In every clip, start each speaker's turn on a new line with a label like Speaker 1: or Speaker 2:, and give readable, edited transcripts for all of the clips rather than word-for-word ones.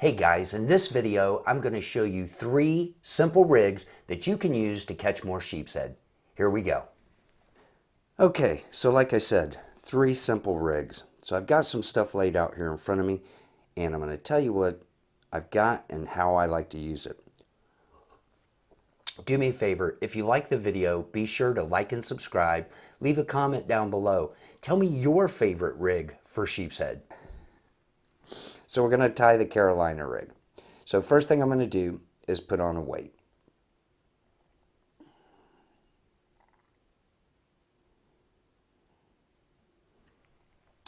Speaker 1: Hey guys, in this video I'm going to show you 3 simple rigs that you can use to catch more sheepshead. Here we go. Okay, so like I said, 3 simple rigs. So I've got some stuff laid out here in front of me and I'm going to tell you what I've got and how I like to use it. Do me a favor, if you like the video, be sure to like and subscribe. Leave a comment down below. Tell me your favorite rig for sheepshead. So we're going to tie the Carolina rig. So first thing I'm going to do is put on a weight.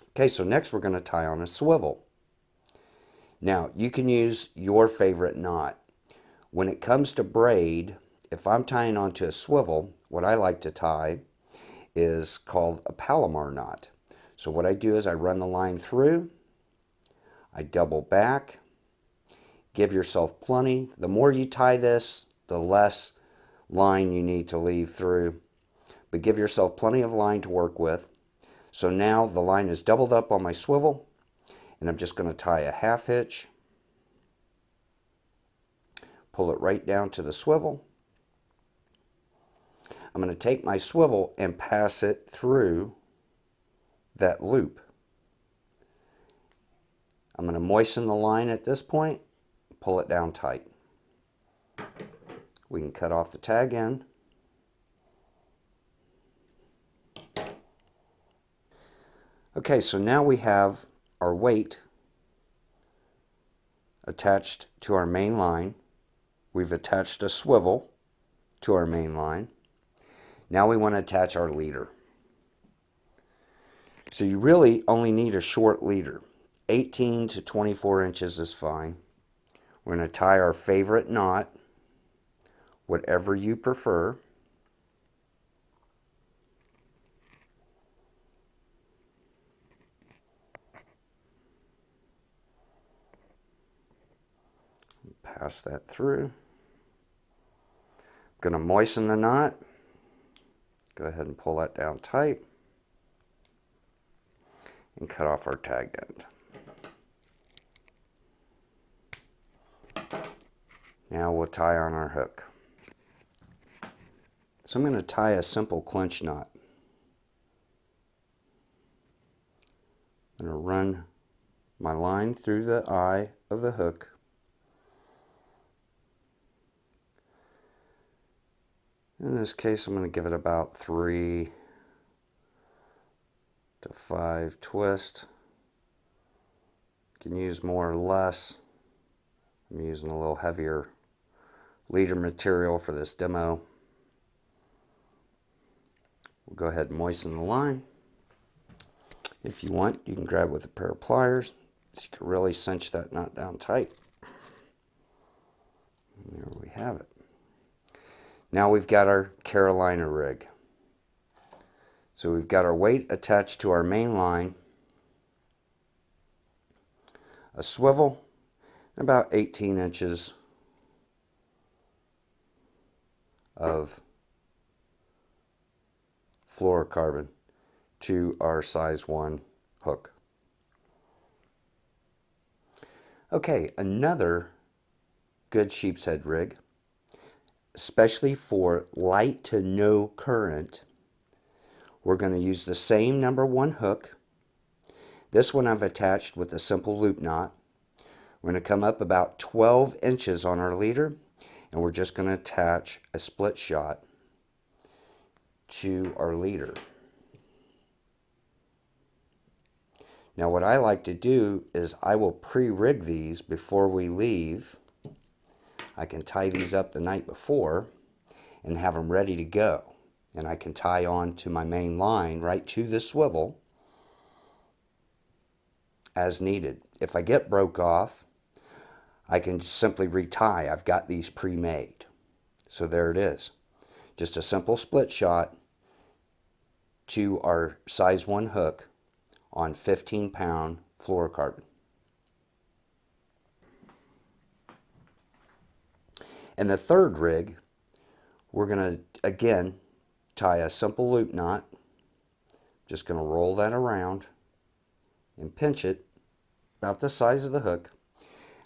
Speaker 1: Okay, so next we're going to tie on a swivel. Now you can use your favorite knot. When it comes to braid, if I'm tying onto a swivel, what I like to tie is called a Palomar knot. So what I do is I run the line through, I double back, give yourself plenty. The more you tie this, the less line you need to leave through. But give yourself plenty of line to work with. So now the line is doubled up on my swivel, and I'm just going to tie a half hitch, pull it right down to the swivel. I'm going to take my swivel and pass it through that loop. I'm going to moisten the line at this point, pull it down tight. We can cut off the tag end. Okay, so now we have our weight attached to our main line. We've attached a swivel to our main line. Now we want to attach our leader. So you really only need a short leader. 18 to 24 inches is fine. We're going to tie our favorite knot, whatever you prefer. Pass that through. I'm going to moisten the knot. Go ahead and pull that down tight and cut off our tag end. Now we'll tie on our hook. So I'm going to tie a simple clinch knot. I'm going to run my line through the eye of the hook. In this case, I'm going to give it about 3 to 5 twists. You can use more or less. I'm using a little heavier leader material for this demo. We'll go ahead and moisten the line. If you want, you can grab with a pair of pliers so you can really cinch that knot down tight. And there we have it. Now we've got our Carolina rig. So we've got our weight attached to our main line, a swivel, and about 18 inches of fluorocarbon to our size 1 hook. Okay, another good sheepshead rig, especially for light to no current, we're going to use the same number 1 hook. This one I've attached with a simple loop knot. We're going to come up about 12 inches on our leader, and we're just going to attach a split shot to our leader. Now what I like to do is I will pre-rig these before we leave. I can tie these up the night before and have them ready to go. And I can tie on to my main line right to the swivel as needed. If I get broke off, I can simply retie. I've got these pre-made. So there it is. Just a simple split shot to our size 1 hook on 15-pound fluorocarbon. And the third rig, we're going to, again, tie a simple loop knot. Just going to roll that around and pinch it about the size of the hook.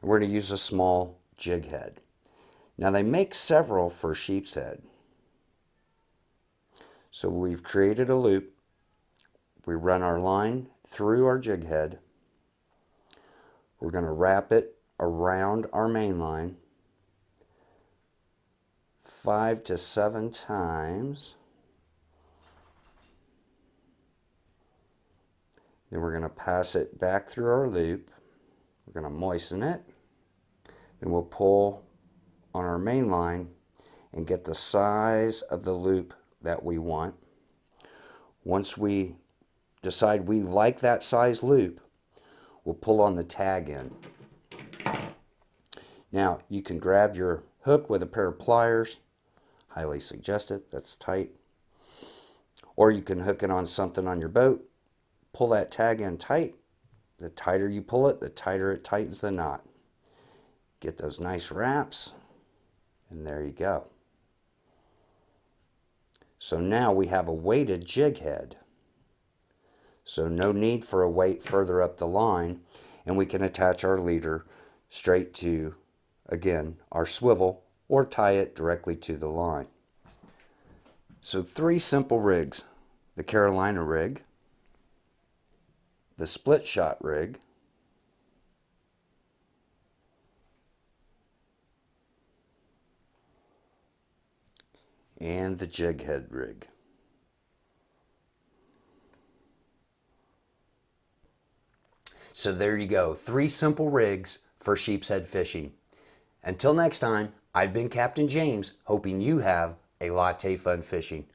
Speaker 1: And we're going to use a small jig head. Now they make several for sheepshead. So we've created a loop. We run our line through our jig head. We're going to wrap it around our main line 5 to 7 times. Then we're going to pass it back through our loop. We're going to moisten it. Then we'll pull on our main line and get the size of the loop that we want. Once we decide we like that size loop, we'll pull on the tag end. Now you can grab your hook with a pair of pliers. Highly suggest it, that's tight. Or you can hook it on something on your boat. Pull that tag end tight. The tighter you pull it, the tighter it tightens the knot. Get those nice wraps, and there you go. So now we have a weighted jig head. So no need for a weight further up the line, and we can attach our leader straight to, again, our swivel, or tie it directly to the line. So 3 simple rigs: the Carolina rig, the split shot rig, and the jig head rig. So there you go, 3 simple rigs for sheepshead fishing. Until next time, I've been Captain James, hoping you have a latte fun fishing.